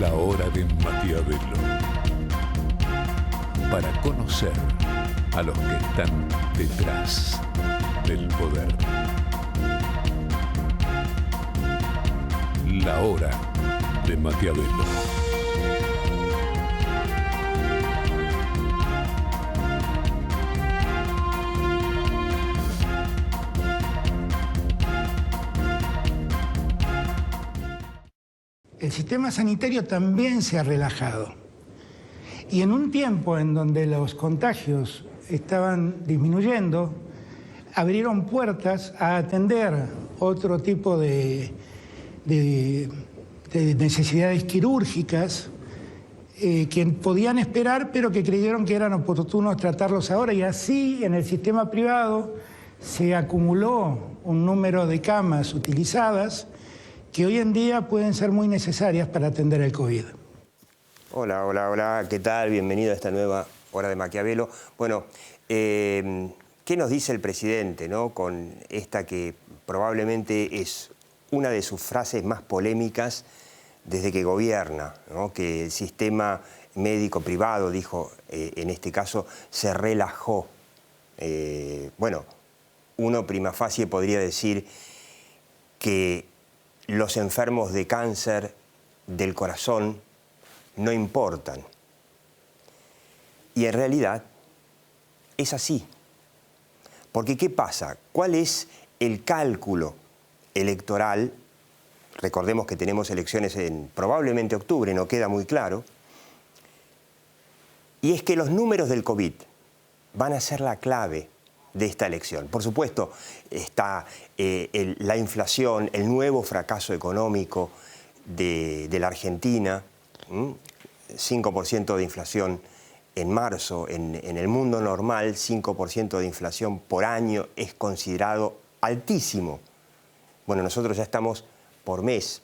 La hora de Maquiavelo. Para conocer a los que están detrás del poder. La hora de Maquiavelo. El sistema sanitario también se ha relajado. Y en un tiempo en donde los contagios estaban disminuyendo, abrieron puertas a atender otro tipo de necesidades quirúrgicas que podían esperar, pero que creyeron que eran oportunos tratarlos ahora. Y así en el sistema privado se acumuló un número de camas utilizadas que hoy en día pueden ser muy necesarias para atender el COVID. Hola, hola, hola, ¿qué tal? Bienvenido a esta nueva Hora de Maquiavelo. Bueno, ¿qué nos dice el presidente, ¿no? Con esta que probablemente es una de sus frases más polémicas desde que gobierna, ¿no? Que el sistema médico privado, dijo en este caso, se relajó. Bueno, uno prima facie podría decir que los enfermos de cáncer del corazón no importan. Y en realidad es así. Porque ¿qué pasa? ¿Cuál es el cálculo electoral? Recordemos que tenemos elecciones en probablemente octubre, no queda muy claro. Y es que los números del COVID van a ser la clave de esta elección. Por supuesto, está la inflación, el nuevo fracaso económico de la Argentina, 5% de inflación en marzo. En el mundo normal, 5% de inflación por año es considerado altísimo. Bueno, nosotros ya estamos por mes.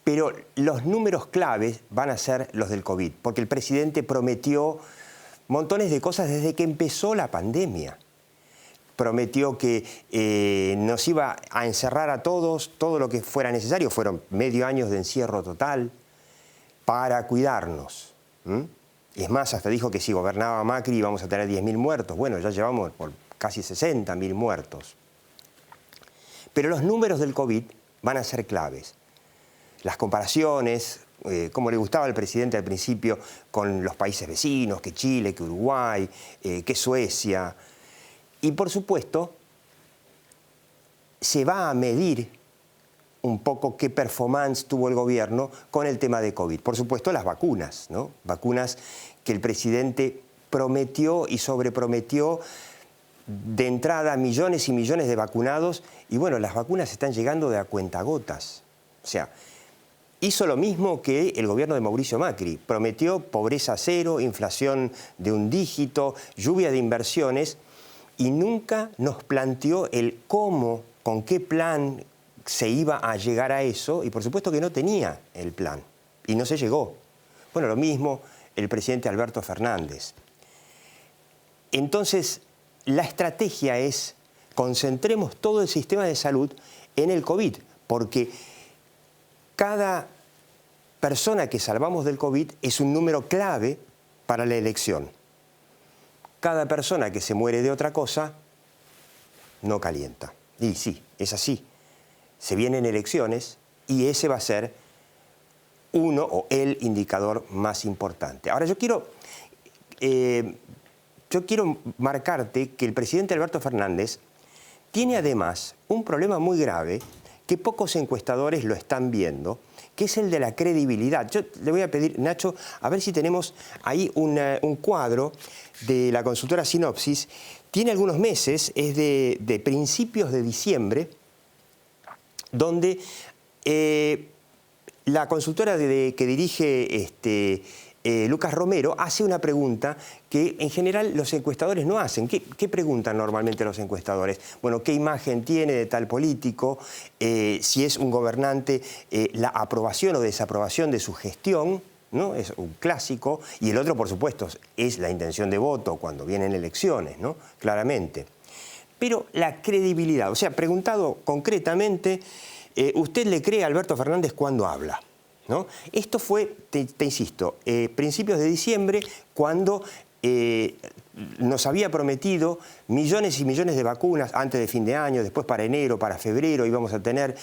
Pero los números claves van a ser los del COVID, porque el presidente prometió montones de cosas desde que empezó la pandemia. Prometió que nos iba a encerrar a todos, todo lo que fuera necesario. Fueron medio año de encierro total para cuidarnos. Es más, hasta dijo que si gobernaba Macri íbamos a tener 10.000 muertos. Bueno, ya llevamos por casi 60.000 muertos. Pero los números del COVID van a ser claves. Las comparaciones, como le gustaba al presidente al principio, con los países vecinos, que Chile, que Uruguay, que Suecia. Y por supuesto, se va a medir un poco qué performance tuvo el gobierno con el tema de COVID. Por supuesto, las vacunas, ¿no? Vacunas que el presidente prometió y sobreprometió de entrada millones y millones de vacunados. Y bueno, las vacunas están llegando de a cuentagotas. O sea, hizo lo mismo que el gobierno de Mauricio Macri. Prometió pobreza cero, inflación de un dígito, lluvia de inversiones, y nunca nos planteó el cómo, con qué plan se iba a llegar a eso, y por supuesto que no tenía el plan, y no se llegó. Bueno, lo mismo el presidente Alberto Fernández. Entonces, la estrategia es concentremos todo el sistema de salud en el COVID, porque cada persona que salvamos del COVID es un número clave para la elección. Cada persona que se muere de otra cosa no calienta. Y sí, es así. Se vienen elecciones y ese va a ser uno o el indicador más importante. Ahora, yo quiero marcarte que el presidente Alberto Fernández tiene además un problema muy grave que pocos encuestadores lo están viendo, que es el de la credibilidad. Yo le voy a pedir, Nacho, a ver si tenemos ahí un cuadro de la consultora Sinopsis. Tiene algunos meses, es de principios de diciembre, donde la consultora que dirige Lucas Romero hace una pregunta que en general los encuestadores no hacen. ¿Qué preguntan normalmente los encuestadores? Bueno, ¿qué imagen tiene de tal político? Si es un gobernante, la aprobación o desaprobación de su gestión, ¿no? Es un clásico. Y el otro, por supuesto, es la intención de voto cuando vienen elecciones, ¿no? Claramente. Pero la credibilidad, o sea, preguntado concretamente, ¿usted le cree a Alberto Fernández cuando habla? ¿no? Esto fue, te insisto, principios de diciembre, cuando nos había prometido millones y millones de vacunas antes de fin de año, después para enero, para febrero íbamos a tener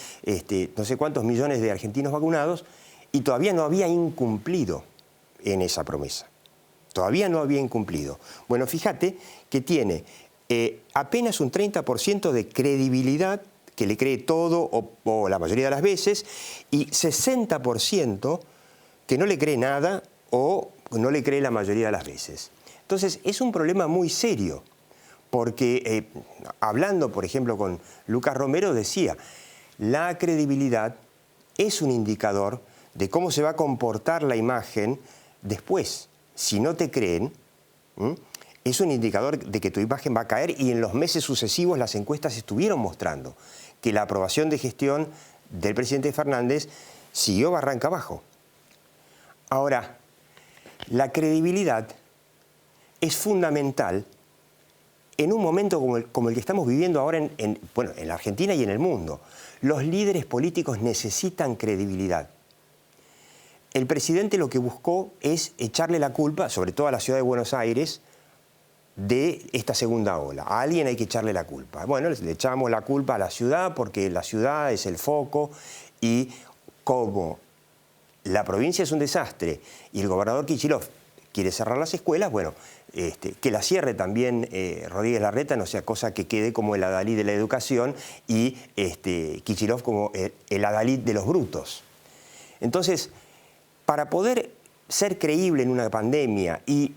no sé cuántos millones de argentinos vacunados, y todavía no había incumplido en esa promesa. Todavía no había incumplido. Bueno, fíjate que tiene apenas un 30% de credibilidad, que le cree todo o la mayoría de las veces, y 60% que no le cree nada o no le cree la mayoría de las veces. Entonces, es un problema muy serio, porque hablando, por ejemplo, con Lucas Romero, decía, la credibilidad es un indicador de cómo se va a comportar la imagen después. Si no te creen, es un indicador de que tu imagen va a caer, y en los meses sucesivos las encuestas estuvieron mostrando que la aprobación de gestión del presidente Fernández siguió barranca abajo. Ahora, la credibilidad es fundamental en un momento como el que estamos viviendo ahora en la Argentina y en el mundo. Los líderes políticos necesitan credibilidad. El presidente lo que buscó es echarle la culpa, sobre todo a la ciudad de Buenos Aires, de esta segunda ola. A alguien hay que echarle la culpa. Bueno, le echamos la culpa a la ciudad porque la ciudad es el foco, y como la provincia es un desastre y el gobernador Kicillof quiere cerrar las escuelas, bueno, que la cierre también Rodríguez Larreta, no sea cosa que quede como el adalid de la educación y Kicillof como el adalid de los brutos. Entonces, para poder ser creíble en una pandemia y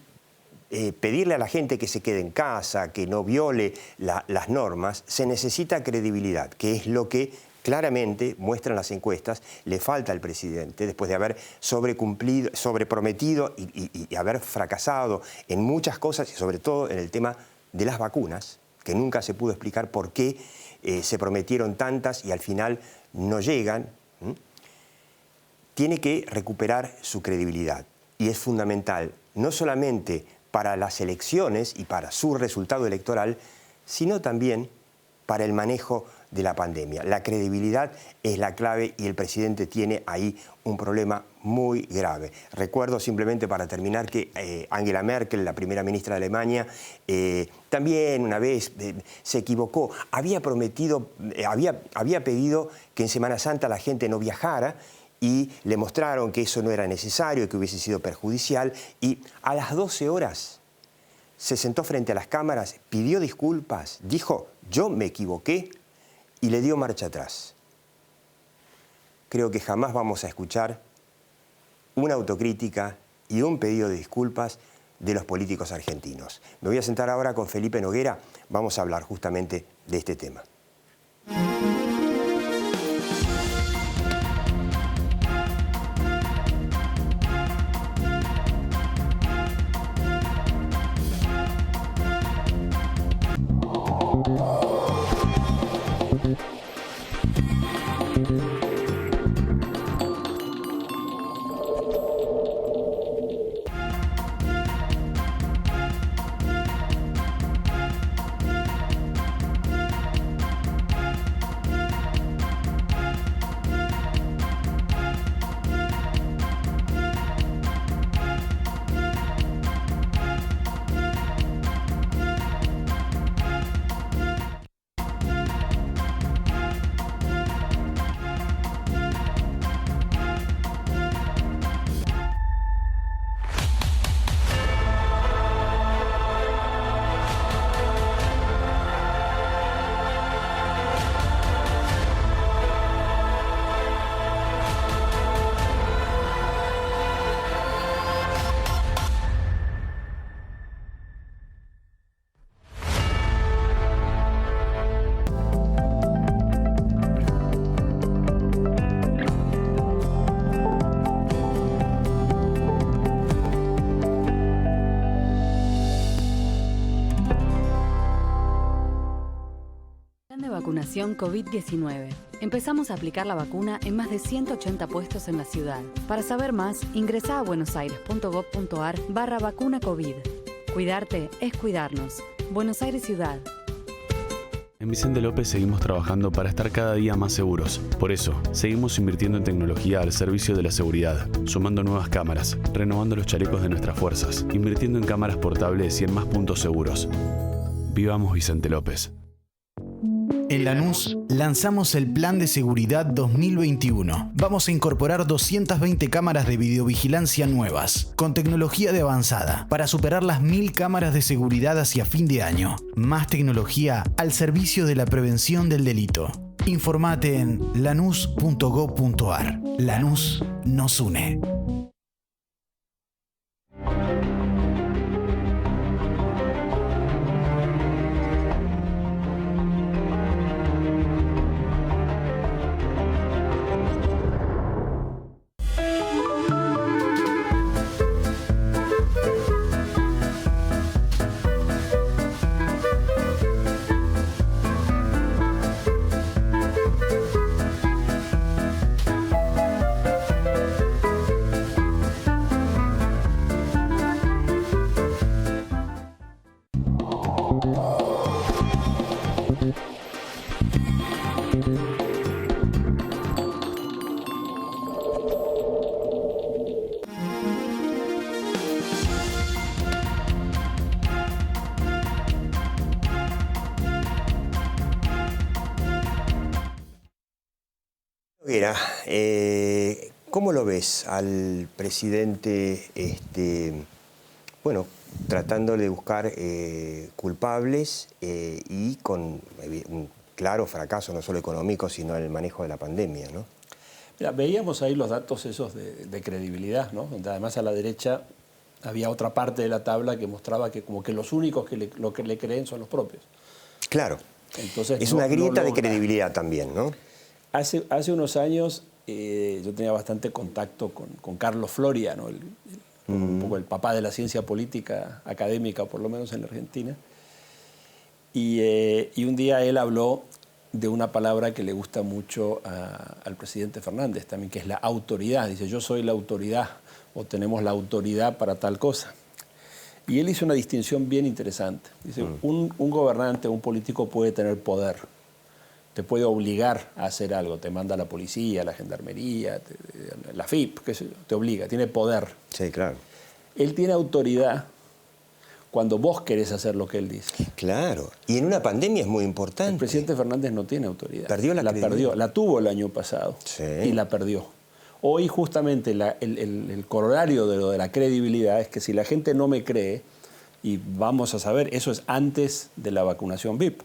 pedirle a la gente que se quede en casa, que no viole las normas, se necesita credibilidad, que es lo que claramente muestran las encuestas, le falta al presidente después de haber sobreprometido y haber fracasado en muchas cosas, y sobre todo en el tema de las vacunas, que nunca se pudo explicar por qué se prometieron tantas y al final no llegan. Tiene que recuperar su credibilidad, y es fundamental, no solamente para las elecciones y para su resultado electoral, sino también para el manejo de la pandemia. La credibilidad es la clave, y el presidente tiene ahí un problema muy grave. Recuerdo simplemente para terminar que Angela Merkel, la primera ministra de Alemania, también una vez se equivocó. Había pedido que en Semana Santa la gente no viajara, y le mostraron que eso no era necesario, que hubiese sido perjudicial, y a las 12 horas se sentó frente a las cámaras, pidió disculpas, dijo, yo me equivoqué, y le dio marcha atrás. Creo que jamás vamos a escuchar una autocrítica y un pedido de disculpas de los políticos argentinos. Me voy a sentar ahora con Felipe Noguera, vamos a hablar justamente de este tema. Vacunación COVID-19. Empezamos a aplicar la vacuna en más de 180 puestos en la ciudad. Para saber más, ingresá a buenosaires.gov.ar/vacuna COVID. Cuidarte es cuidarnos. Buenos Aires Ciudad. En Vicente López seguimos trabajando para estar cada día más seguros. Por eso, seguimos invirtiendo en tecnología al servicio de la seguridad, sumando nuevas cámaras, renovando los chalecos de nuestras fuerzas, invirtiendo en cámaras portables y en más puntos seguros. Vivamos Vicente López. En Lanús lanzamos el Plan de Seguridad 2021. Vamos a incorporar 220 cámaras de videovigilancia nuevas, con tecnología de avanzada, para superar las 1000 cámaras de seguridad hacia fin de año. Más tecnología al servicio de la prevención del delito. Informate en lanus.gov.ar. Lanús nos une. Mira, ¿cómo lo ves al presidente, bueno, tratándole de buscar culpables y con un claro fracaso no solo económico, sino en el manejo de la pandemia, ¿no? Mira, veíamos ahí los datos esos de credibilidad, ¿no? Donde además a la derecha había otra parte de la tabla que mostraba que como que los únicos que le creen son los propios. Claro. Entonces, es una grieta de credibilidad también, ¿no? Hace unos años yo tenía bastante contacto con Carlos Floria, ¿no? Un poco el papá de la ciencia política académica, por lo menos en la Argentina. Y un día él habló de una palabra que le gusta mucho al presidente Fernández también, que es la autoridad. Dice, yo soy la autoridad, o tenemos la autoridad para tal cosa. Y él hizo una distinción bien interesante. Dice, un gobernante, un político puede tener poder, te puede obligar a hacer algo, te manda la policía, la gendarmería, la FIP, qué sé yo, te obliga, tiene poder. Sí, claro. Él tiene autoridad cuando vos querés hacer lo que él dice. Claro, y en una pandemia es muy importante. El presidente Fernández no tiene autoridad. Perdió la credibilidad. Perdió, la tuvo el año pasado, sí, y la perdió. Hoy justamente el corolario de lo de la credibilidad es que si la gente no me cree, y vamos a saber, eso es antes de la vacunación VIP.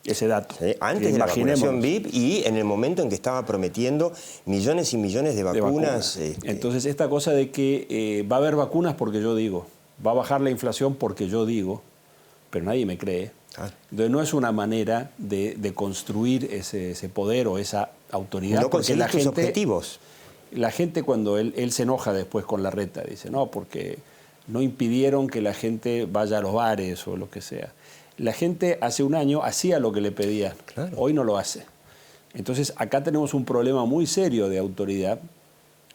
Ese dato. Sí, antes de la vacunación VIP y en el momento en que estaba prometiendo millones y millones de vacunas. Entonces, esta cosa de que va a haber vacunas porque yo digo, va a bajar la inflación porque yo digo, pero nadie me cree. Entonces, no es una manera de construir ese poder o esa autoridad. No conseguir tus objetivos. La gente cuando él se enoja después con Larreta, dice, no, porque no impidieron que la gente vaya a los bares o lo que sea. La gente hace un año hacía lo que le pedían, claro. Hoy no lo hace. Entonces acá tenemos un problema muy serio de autoridad,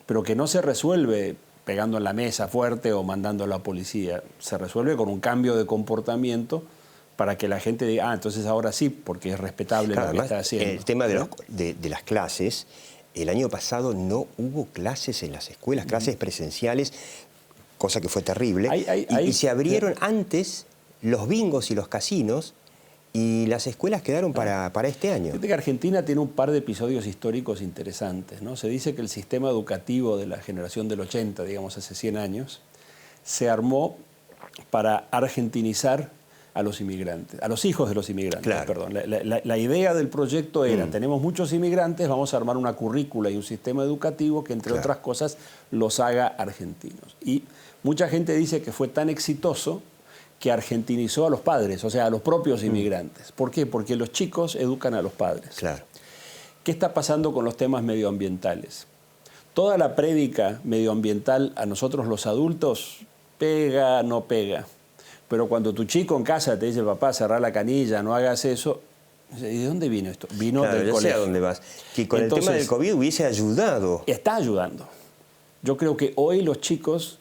pero que no se resuelve pegando en la mesa fuerte o mandando a la policía. Se resuelve con un cambio de comportamiento para que la gente diga, entonces ahora sí, porque es respetable, claro, lo que está haciendo. El tema de las clases, el año pasado no hubo clases en las escuelas, clases presenciales, cosa que fue terrible, y se abrieron antes los bingos y los casinos, y las escuelas quedaron para este año. Fíjate que Argentina tiene un par de episodios históricos interesantes, ¿no? Se dice que el sistema educativo de la generación del 80, digamos hace 100 años, se armó para argentinizar a los inmigrantes, a los hijos de los inmigrantes, claro. Perdón. La idea del proyecto era, tenemos muchos inmigrantes, vamos a armar una currícula y un sistema educativo que, entre otras cosas, los haga argentinos. Y mucha gente dice que fue tan exitoso que argentinizó a los padres, o sea, a los propios inmigrantes. ¿Por qué? Porque los chicos educan a los padres. Claro. ¿Qué está pasando con los temas medioambientales? Toda la prédica medioambiental a nosotros los adultos pega, no pega. Pero cuando tu chico en casa te dice, papá, cerrá la canilla, no hagas eso, ¿de dónde vino esto? Vino del colegio. Sé a dónde vas. Que con el tema del COVID hubiese ayudado. Está ayudando. Yo creo que hoy los chicos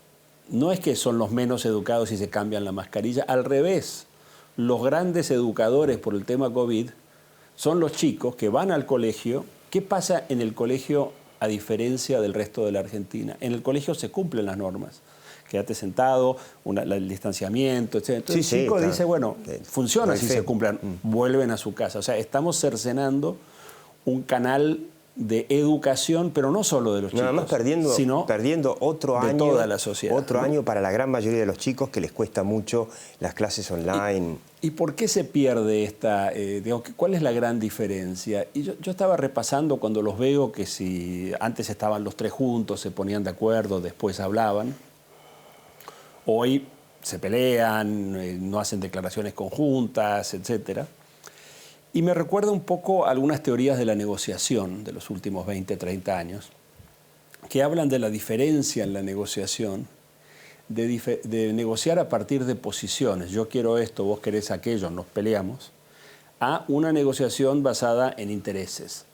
no es que son los menos educados y se cambian la mascarilla, al revés. los grandes educadores por el tema COVID son los chicos que van al colegio. ¿Qué pasa en el colegio a diferencia del resto de la Argentina? En el colegio se cumplen las normas. Quédate sentado, el distanciamiento, etc. Entonces el chico dice, bueno, funciona si se cumplan, vuelven a su casa. O sea, estamos cercenando un canal de educación, pero no solo de los chicos, además perdiendo otro de año, toda la sociedad. Otro año para la gran mayoría de los chicos que les cuesta mucho las clases online. ¿Y por qué se pierde esta, cuál es la gran diferencia? Y yo estaba repasando cuando los veo que si antes estaban los tres juntos, se ponían de acuerdo, después hablaban. Hoy se pelean, no hacen declaraciones conjuntas, etc. Y me recuerda un poco algunas teorías de la negociación de los últimos 20, 30 años, que hablan de la diferencia en la negociación, de negociar a partir de posiciones. Yo quiero esto, vos querés aquello, nos peleamos, a una negociación basada en intereses.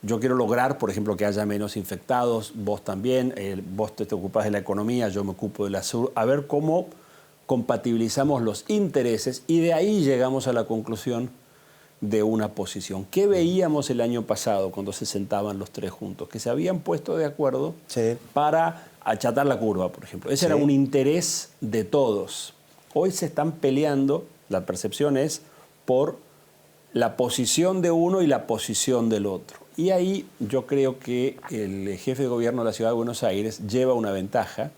Yo quiero lograr, por ejemplo, que haya menos infectados, vos también, vos te ocupás de la economía, yo me ocupo de la salud, a ver cómo compatibilizamos los intereses y de ahí llegamos a la conclusión de una posición. ¿Qué veíamos el año pasado cuando se sentaban los tres juntos? Que se habían puesto de acuerdo para achatar la curva, por ejemplo. Ese era un interés de todos. Hoy se están peleando, la percepción es, por la posición de uno y la posición del otro. Y ahí yo creo que el jefe de gobierno de la Ciudad de Buenos Aires lleva una ventaja,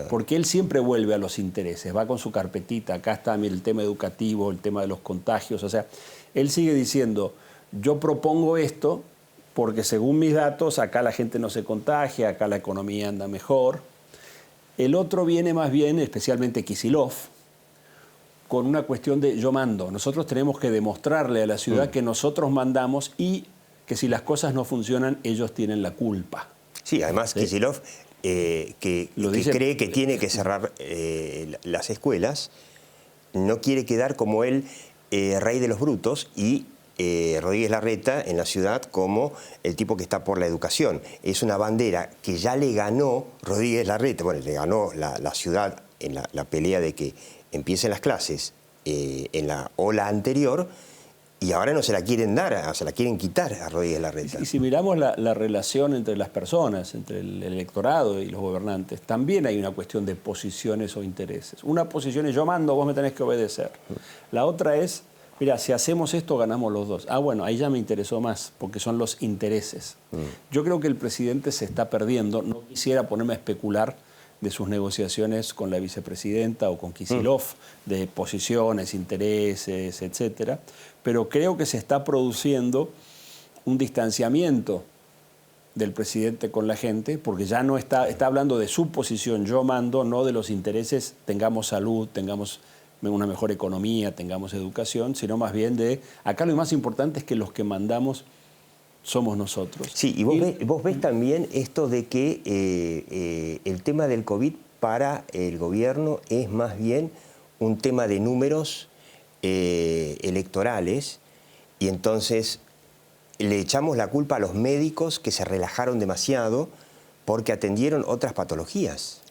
porque él siempre vuelve a los intereses, va con su carpetita, acá está el tema educativo, el tema de los contagios, o sea, él sigue diciendo, yo propongo esto porque según mis datos acá la gente no se contagia, acá la economía anda mejor. El otro viene más bien, especialmente Kicillof, con una cuestión de yo mando. Nosotros tenemos que demostrarle a la ciudad que nosotros mandamos y que si las cosas no funcionan, ellos tienen la culpa. Sí, además Kicillof, que cree que tiene que cerrar las escuelas, no quiere quedar como el rey de los brutos y Rodríguez Larreta en la ciudad como el tipo que está por la educación. Es una bandera que ya le ganó Rodríguez Larreta, bueno, le ganó la ciudad en la pelea de que empiecen las clases en la ola anterior, y ahora no se la quieren dar, se la quieren quitar a Rodríguez Larreta. Y si miramos la relación entre las personas, entre el electorado y los gobernantes, también hay una cuestión de posiciones o intereses. Una posición es yo mando, vos me tenés que obedecer. La otra es, mira, si hacemos esto ganamos los dos. Ah, bueno, ahí ya me interesó más, porque son los intereses. Yo creo que el presidente se está perdiendo, no quisiera ponerme a especular de sus negociaciones con la vicepresidenta o con Kicillof, de posiciones, intereses, etcétera, pero creo que se está produciendo un distanciamiento del presidente con la gente, porque ya no está hablando de su posición, yo mando, no de los intereses, tengamos salud, tengamos una mejor economía, tengamos educación, sino más bien de, acá lo más importante es que los que mandamos somos nosotros. Sí, y vos ves también esto de que el tema del COVID para el gobierno es más bien un tema de números electorales, y entonces le echamos la culpa a los médicos que se relajaron demasiado porque atendieron otras patologías.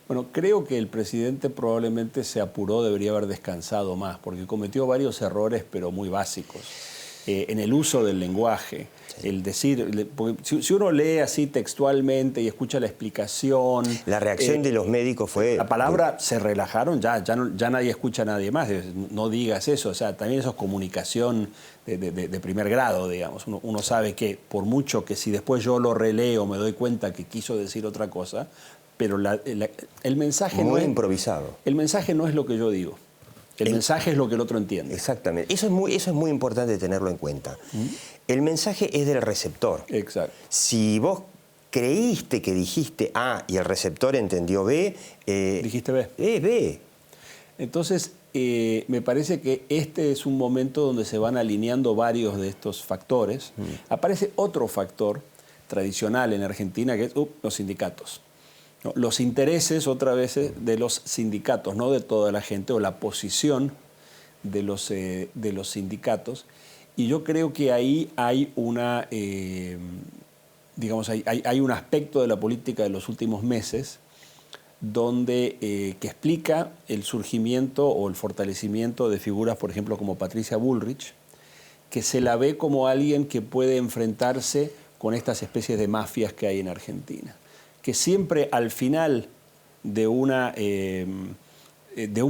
Bueno, creo que el presidente probablemente se apuró, debería haber descansado más, porque cometió varios errores, pero muy básicos. En el uso del lenguaje, el decir, si uno lee así textualmente y escucha la explicación... La reacción de los médicos fue... La palabra se relajaron, ya nadie escucha a nadie más, no digas eso, o sea, también eso es comunicación de primer grado, digamos. Uno sabe que por mucho que si después yo lo releo me doy cuenta que quiso decir otra cosa, pero el mensaje muy improvisado. El mensaje no es lo que yo digo. El mensaje es lo que el otro entiende. Exactamente. Eso es muy importante tenerlo en cuenta. El mensaje es del receptor. Exacto. Si vos creíste que dijiste A y el receptor entendió B... dijiste B. B. Entonces, me parece que este es un momento donde se van alineando varios de estos factores. Aparece otro factor tradicional en Argentina, que es los sindicatos. ¿No? Los intereses, otra vez, de los sindicatos, no de toda la gente, o la posición de los sindicatos. Y yo creo que ahí hay una, digamos, hay un aspecto de la política de los últimos meses que explica el surgimiento o el fortalecimiento de figuras, por ejemplo, como Patricia Bullrich, que se la ve como alguien que puede enfrentarse con estas especies de mafias que hay en Argentina. Que siempre al final de un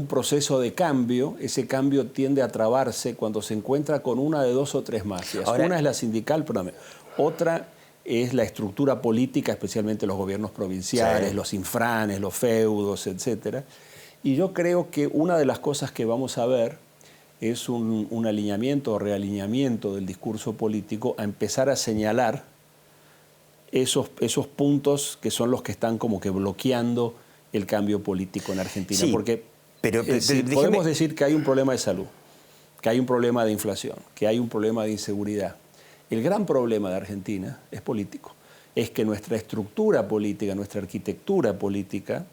proceso de cambio, ese cambio tiende a trabarse cuando se encuentra con una de 2 o 3 mafias. Ahora, una es la sindical, perdóname. Otra es la estructura política, especialmente los gobiernos provinciales, sí, los infranes, los feudos, etc. Y yo creo que una de las cosas que vamos a ver es un alineamiento o realineamiento del discurso político a empezar a señalar esos puntos que son los que están como que bloqueando el cambio político en Argentina. Sí, porque pero podemos decir que hay un problema de salud, que hay un problema de inflación, que hay un problema de inseguridad. El gran problema de Argentina es político. Es que nuestra estructura política, nuestra arquitectura política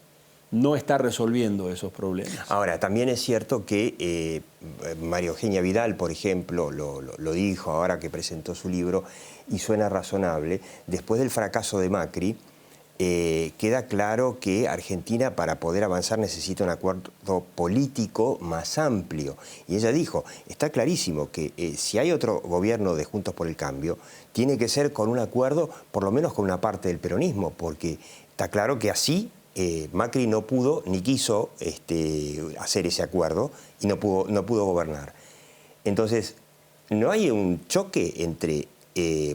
no está resolviendo esos problemas. Ahora, también es cierto que María Eugenia Vidal, por ejemplo, lo dijo ahora que presentó su libro, y suena razonable. Después del fracaso de Macri, queda claro que Argentina, para poder avanzar, necesita un acuerdo político más amplio. Y ella dijo, está clarísimo que si hay otro gobierno de Juntos por el Cambio, tiene que ser con un acuerdo, por lo menos con una parte del peronismo, porque está claro que así Macri no pudo ni quiso hacer ese acuerdo y no pudo gobernar. Entonces, no hay un choque entre,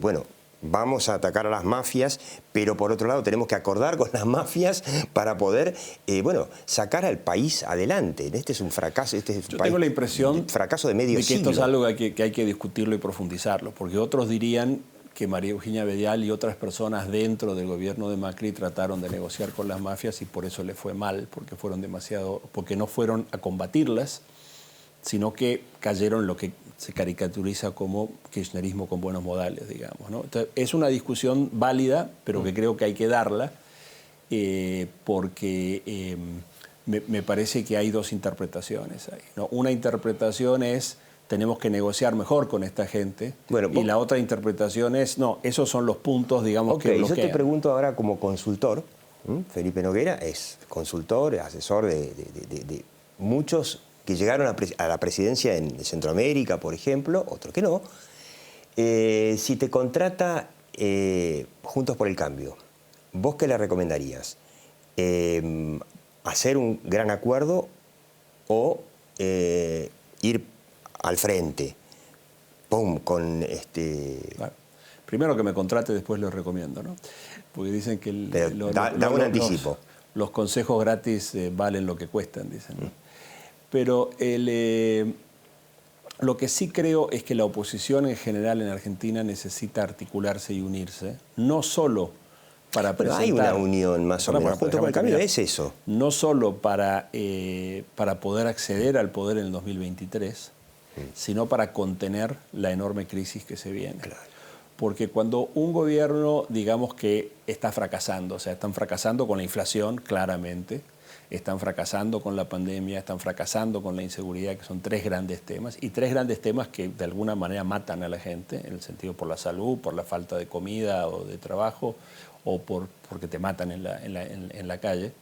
bueno, vamos a atacar a las mafias, pero por otro lado tenemos que acordar con las mafias para poder, bueno, sacar al país adelante. Este es un fracaso. Yo tengo la impresión fracaso de medio siglo. Esto es algo que hay que discutirlo y profundizarlo, porque otros dirían que María Eugenia Vidal y otras personas dentro del gobierno de Macri trataron de negociar con las mafias y por eso le fue mal, porque no fueron a combatirlas, sino que cayeron en lo que se caricaturiza como kirchnerismo con buenos modales, digamos, ¿no? Entonces, es una discusión válida, pero que creo que hay que darla, porque me parece que hay 2 interpretaciones ahí, ¿no? Una interpretación es, tenemos que negociar mejor con esta gente, bueno, y la otra interpretación es, no, esos son los puntos, digamos, que bloquean. Yo te pregunto ahora como consultor, Felipe Noguera es consultor, asesor de muchos que llegaron a la presidencia en Centroamérica, por ejemplo, otros que no. Si te contrata Juntos por el Cambio, ¿vos qué le recomendarías? ¿Hacer un gran acuerdo o ir al frente? ¡Pum! Con Claro. Primero que me contrate, después lo recomiendo, ¿no? Porque dicen que da un anticipo. Los consejos gratis valen lo que cuestan, dicen, ¿no? Pero lo que sí creo es que la oposición en general en Argentina necesita articularse y unirse, no solo para presentar... Pero hay una unión más o menos. Junto con el Cambio es eso. No solo para poder acceder al poder en el 2023, sino para contener la enorme crisis que se viene. Claro. Porque cuando un gobierno, digamos que está fracasando, o sea, están fracasando con la inflación, claramente, están fracasando con la pandemia, están fracasando con la inseguridad, que son 3 grandes temas, y 3 grandes temas que de alguna manera matan a la gente, en el sentido por la salud, por la falta de comida o de trabajo, o porque te matan en la calle.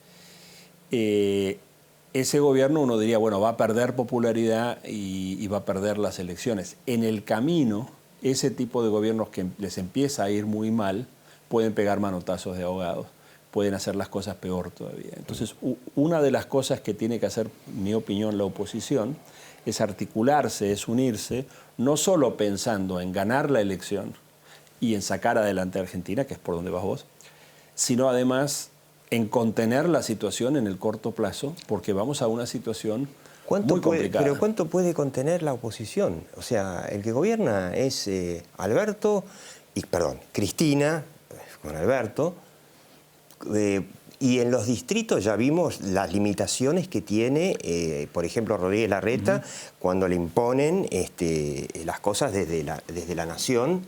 Ese gobierno, uno diría, bueno, va a perder popularidad y va a perder las elecciones. En el camino, ese tipo de gobiernos que les empieza a ir muy mal, pueden pegar manotazos de ahogados, pueden hacer las cosas peor todavía. Entonces, una de las cosas que tiene que hacer, en mi opinión, la oposición es articularse, es unirse, no solo pensando en ganar la elección y en sacar adelante a Argentina, que es por donde vas vos, sino además en contener la situación en el corto plazo, porque vamos a una situación muy complicada. Pero ¿cuánto puede contener la oposición? O sea, el que gobierna es Cristina, con Alberto, y en los distritos ya vimos las limitaciones que tiene, por ejemplo, Rodríguez Larreta, cuando le imponen las cosas desde la nación.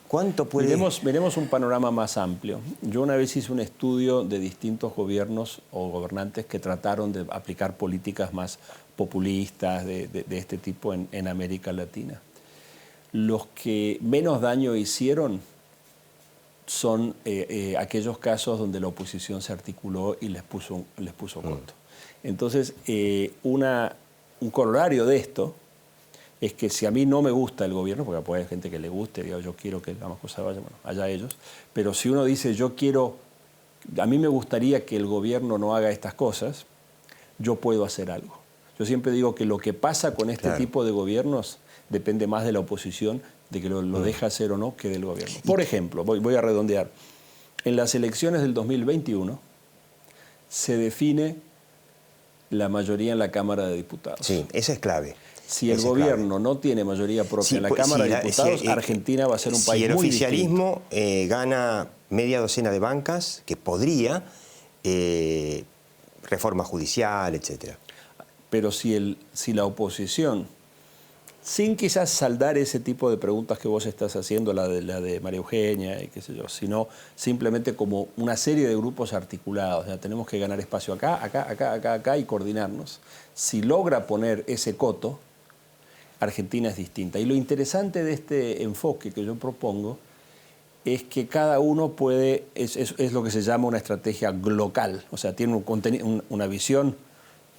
¿Cuánto puede...? Miremos un panorama más amplio. Yo una vez hice un estudio de distintos gobiernos o gobernantes que trataron de aplicar políticas más populistas de este tipo en América Latina. Los que menos daño hicieron son aquellos casos donde la oposición se articuló y les puso coto. Entonces, un corolario de esto es que si a mí no me gusta el gobierno, porque puede haber gente que le guste, digo, yo quiero que las cosas vayan, bueno, allá ellos, pero si uno dice a mí me gustaría que el gobierno no haga estas cosas, yo puedo hacer algo. Yo siempre digo que lo que pasa con este tipo de gobiernos depende más de la oposición, de que lo deja hacer o no, que del gobierno. Por ejemplo, voy a redondear, en las elecciones del 2021 se define la mayoría en la Cámara de Diputados. Sí, esa es clave. Si el gobierno no tiene mayoría propia en la Cámara de Diputados, Argentina va a ser un país muy distinto. Si el oficialismo gana media docena de bancas, que podría, reforma judicial, etcétera. Pero si la oposición, sin quizás saldar ese tipo de preguntas que vos estás haciendo, la de María Eugenia y qué sé yo, sino simplemente como una serie de grupos articulados, o sea, tenemos que ganar espacio acá y coordinarnos. Si logra poner ese coto, Argentina es distinta. Y lo interesante de este enfoque que yo propongo es que cada uno es lo que se llama una estrategia glocal, o sea, tiene una visión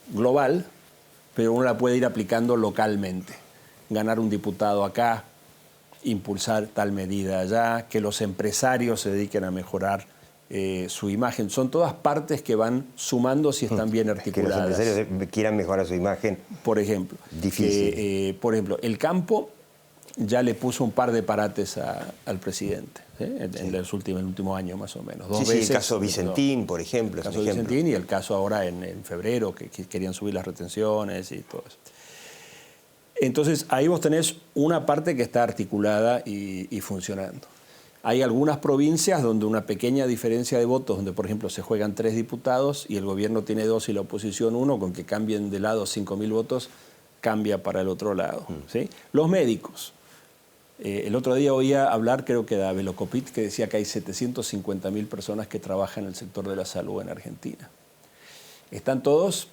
global, pero uno la puede ir aplicando localmente. Ganar un diputado acá, impulsar tal medida allá, que los empresarios se dediquen a mejorar su imagen. Son todas partes que van sumando si están bien articuladas. Que los empresarios quieran mejorar su imagen. Por ejemplo. Difícil. Por ejemplo, el campo ya le puso un par de parates al presidente, en el último año más o menos. Dos veces, el caso Vicentín, por ejemplo. El caso Vicentín y el caso ahora en febrero, que querían subir las retenciones y todo eso. Entonces, ahí vos tenés una parte que está articulada y funcionando. Hay algunas provincias donde una pequeña diferencia de votos, donde por ejemplo se juegan 3 diputados y el gobierno tiene 2 y la oposición 1, con que cambien de lado 5.000 votos, cambia para el otro lado. ¿Sí? Los médicos. El otro día oía hablar, creo que de Abelocopit, que decía que hay 750.000 personas que trabajan en el sector de la salud en Argentina. Están todos,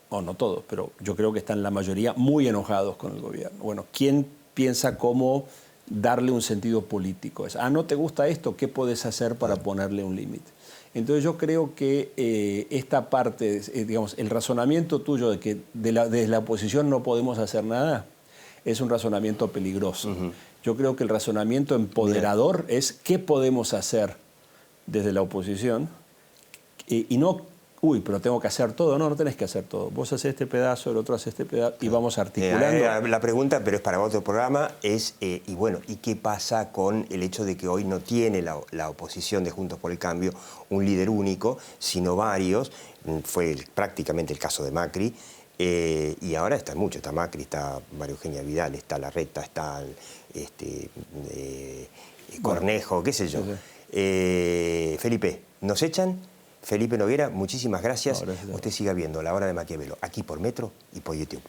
o no todos, pero yo creo que están la mayoría muy enojados con el gobierno. Bueno, ¿quién piensa cómo darle un sentido político? ¿No te gusta esto? ¿Qué puedes hacer para ponerle un límite? Entonces yo creo que esta parte, digamos, el razonamiento tuyo de que desde la oposición no podemos hacer nada, es un razonamiento peligroso. Yo creo que el razonamiento empoderador es qué podemos hacer desde la oposición y no, pero tengo que hacer todo. No tenés que hacer todo. Vos haces este pedazo, el otro hace este pedazo y vamos articulando. La pregunta, pero es para otro programa, es, ¿y qué pasa con el hecho de que hoy no tiene la oposición de Juntos por el Cambio un líder único, sino varios? Fue prácticamente el caso de Macri. Y ahora están muchos, está Macri, está María Eugenia Vidal, está Larreta, está Cornejo, qué sé yo. Felipe, ¿nos echan? Felipe Noguera, muchísimas gracias. No, gracias. Usted siga viendo La Hora de Maquiavelo, aquí por Metro y por YouTube.